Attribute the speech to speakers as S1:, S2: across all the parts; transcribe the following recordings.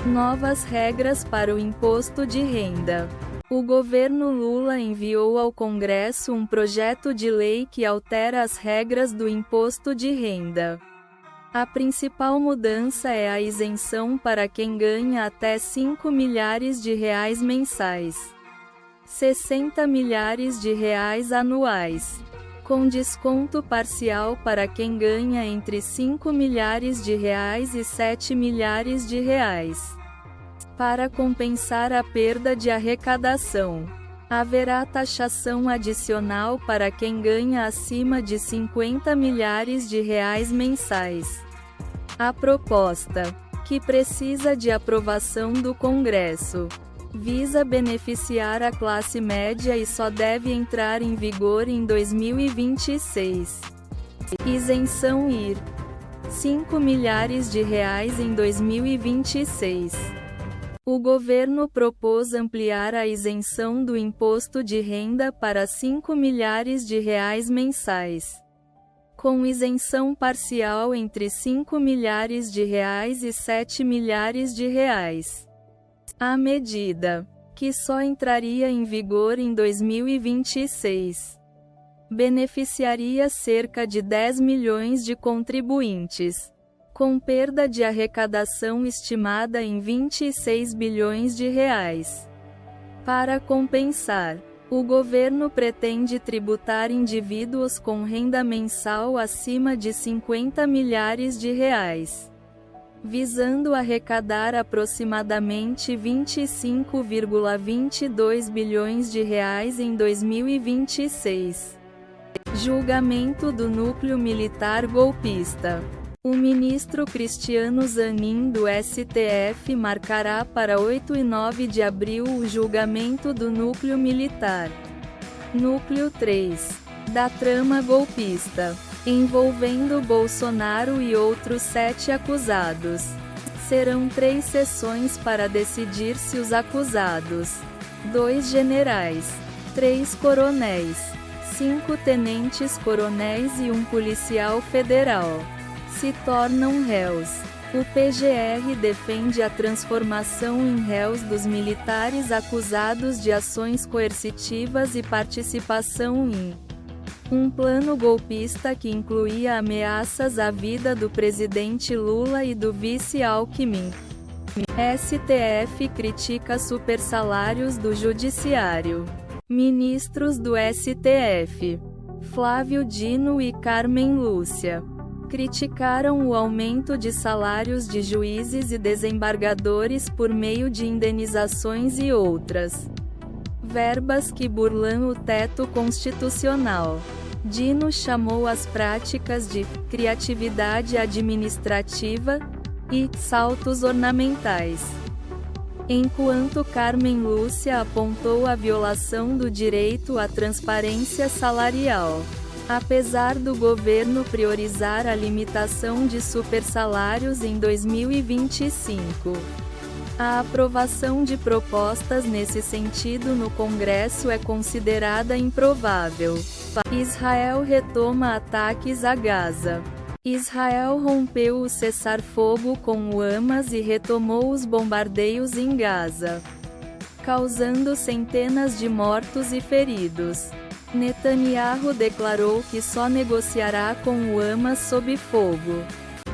S1: Novas regras para o imposto de renda. O governo Lula enviou ao Congresso um projeto de lei que altera as regras do imposto de renda. A principal mudança é a isenção para quem ganha até 5 milhares de reais mensais, 60 milhares de reais anuais, com desconto parcial para quem ganha entre 5 milhares de reais e 7 milhares de reais. Para compensar a perda de arrecadação, haverá taxação adicional para quem ganha acima de 50 milhares de reais mensais. A proposta, que precisa de aprovação do Congresso, visa beneficiar a classe média e só deve entrar em vigor em 2026. Isenção IR: 5 milhares de reais em 2026. O governo propôs ampliar a isenção do imposto de renda para 5 milhares de reais mensais, com isenção parcial entre 5 milhares de reais e 7 milhares de reais. A medida, que só entraria em vigor em 2026, beneficiaria cerca de 10 milhões de contribuintes, com perda de arrecadação estimada em 26 bilhões de reais. Para compensar, o governo pretende tributar indivíduos com renda mensal acima de 50 milhares de reais, visando arrecadar aproximadamente 25,22 bilhões de reais em 2026. Julgamento do núcleo militar golpista. O ministro Cristiano Zanin do STF marcará para 8 e 9 de abril o julgamento do núcleo militar. Núcleo 3. Da trama golpista, envolvendo Bolsonaro e outros 7 acusados. Serão 3 sessões para decidir se os acusados, 2 generais, 3 coronéis, 5 tenentes-coronéis e um policial federal se tornam réus. O PGR defende a transformação em réus dos militares acusados de ações coercitivas e participação em um plano golpista que incluía ameaças à vida do presidente Lula e do vice Alckmin. STF critica supersalários do Judiciário. Ministros do STF, Flávio Dino e Carmen Lúcia, criticaram o aumento de salários de juízes e desembargadores por meio de indenizações e outras verbas que burlam o teto constitucional. Dino chamou as práticas de criatividade administrativa e saltos ornamentais, enquanto Carmen Lúcia apontou a violação do direito à transparência salarial. Apesar do governo priorizar a limitação de supersalários em 2025, a aprovação de propostas nesse sentido no Congresso é considerada improvável. Israel retoma ataques a Gaza. Israel rompeu o cessar-fogo com o Hamas e retomou os bombardeios em Gaza, causando centenas de mortos e feridos. Netanyahu declarou que só negociará com o Hamas sob fogo.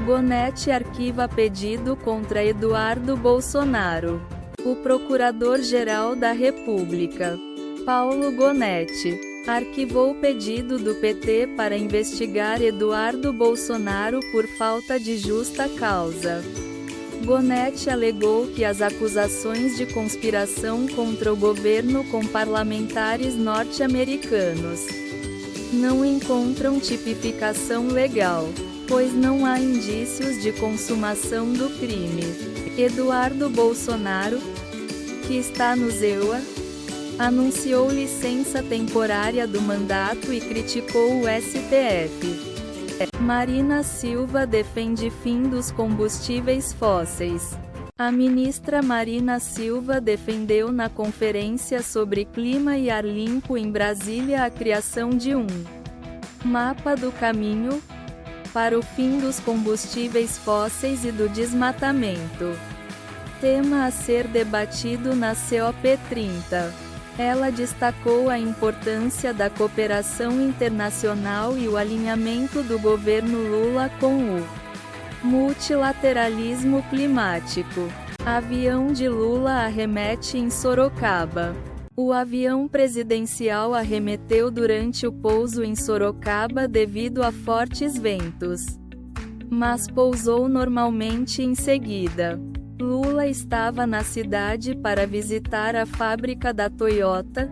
S1: Gonetti arquiva pedido contra Eduardo Bolsonaro. O Procurador-Geral da República, Paulo Gonetti, arquivou pedido do PT para investigar Eduardo Bolsonaro por falta de justa causa. Gonetti alegou que as acusações de conspiração contra o governo com parlamentares norte-americanos não encontram tipificação legal, pois não há indícios de consumação do crime. Eduardo Bolsonaro, que está no ZEUA, anunciou licença temporária do mandato e criticou o STF. Marina Silva defende fim dos combustíveis fósseis. A ministra Marina Silva defendeu na Conferência sobre Clima e Ar Limpo em Brasília a criação de um mapa do caminho para o fim dos combustíveis fósseis e do desmatamento. tema a ser debatido na COP30. Ela destacou a importância da cooperação internacional e o alinhamento do governo Lula com o multilateralismo climático. Avião de Lula arremete em Sorocaba. O avião presidencial arremeteu durante o pouso em Sorocaba devido a fortes ventos, mas pousou normalmente em seguida. Lula estava na cidade para visitar a fábrica da Toyota,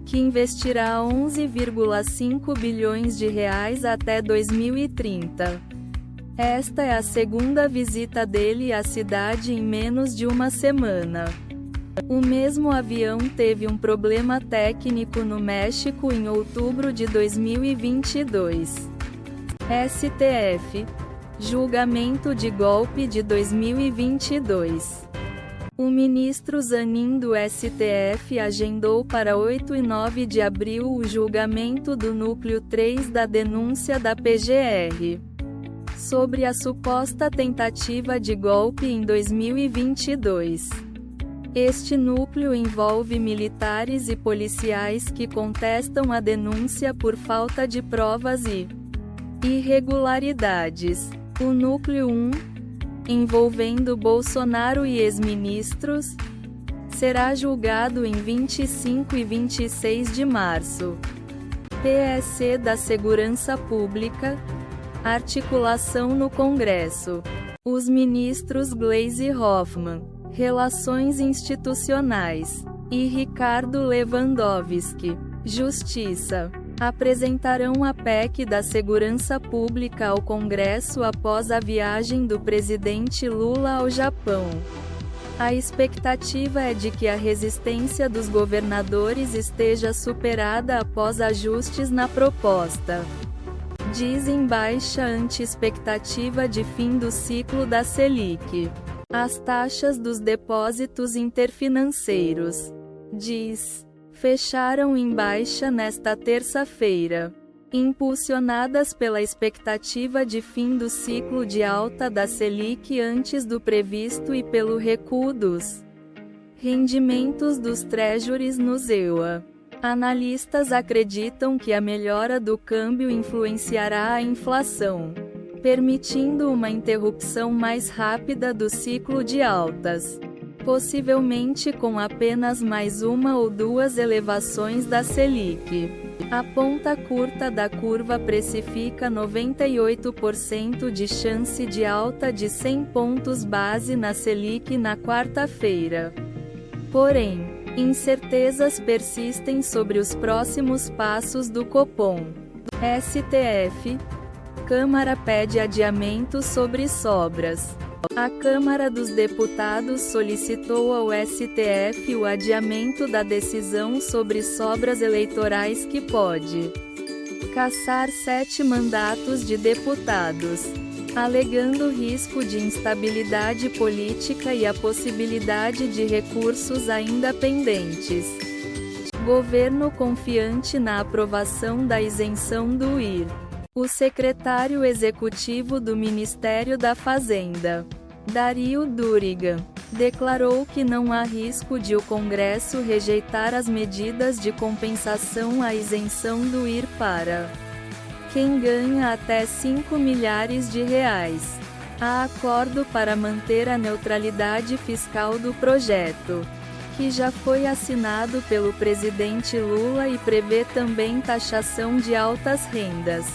S1: que investirá 11,5 bilhões de reais até 2030. Esta é a segunda visita dele à cidade em menos de uma semana. O mesmo avião teve um problema técnico no México em outubro de 2022. STF. Julgamento de golpe de 2022. O ministro Zanin do STF agendou para 8 e 9 de abril o julgamento do núcleo 3 da denúncia da PGR sobre a suposta tentativa de golpe em 2022. Este núcleo envolve militares e policiais que contestam a denúncia por falta de provas e irregularidades. O núcleo 1, envolvendo Bolsonaro e ex-ministros, será julgado em 25 e 26 de março. PSC da Segurança Pública, articulação no Congresso. Os ministros Gleisi Hoffmann, Relações Institucionais, e Ricardo Lewandowski, Justiça, apresentarão a PEC da Segurança Pública ao Congresso após a viagem do presidente Lula ao Japão. A expectativa é de que a resistência dos governadores esteja superada após ajustes na proposta. Dizem baixa ante expectativa de fim do ciclo da Selic. As taxas dos depósitos interfinanceiros, fecharam em baixa nesta terça-feira, impulsionadas pela expectativa de fim do ciclo de alta da Selic antes do previsto e pelo recuo dos rendimentos dos treasuries nos EUA. Analistas acreditam que a melhora do câmbio influenciará a inflação, permitindo uma interrupção mais rápida do ciclo de altas, possivelmente com apenas mais uma ou duas elevações da Selic. A ponta curta da curva precifica 98% de chance de alta de 100 pontos base na Selic na quarta-feira. Porém, incertezas persistem sobre os próximos passos do Copom. STF. Câmara pede adiamento sobre sobras. A Câmara dos Deputados solicitou ao STF o adiamento da decisão sobre sobras eleitorais que pode cassar 7 mandatos de deputados, alegando risco de instabilidade política e a possibilidade de recursos ainda pendentes. Governo confiante na aprovação da isenção do IR. O secretário executivo do Ministério da Fazenda, Dario Duriga, declarou que não há risco de o Congresso rejeitar as medidas de compensação à isenção do IR para quem ganha até 5 milhares de reais. Há acordo para manter a neutralidade fiscal do projeto, que já foi assinado pelo presidente Lula e prevê também taxação de altas rendas.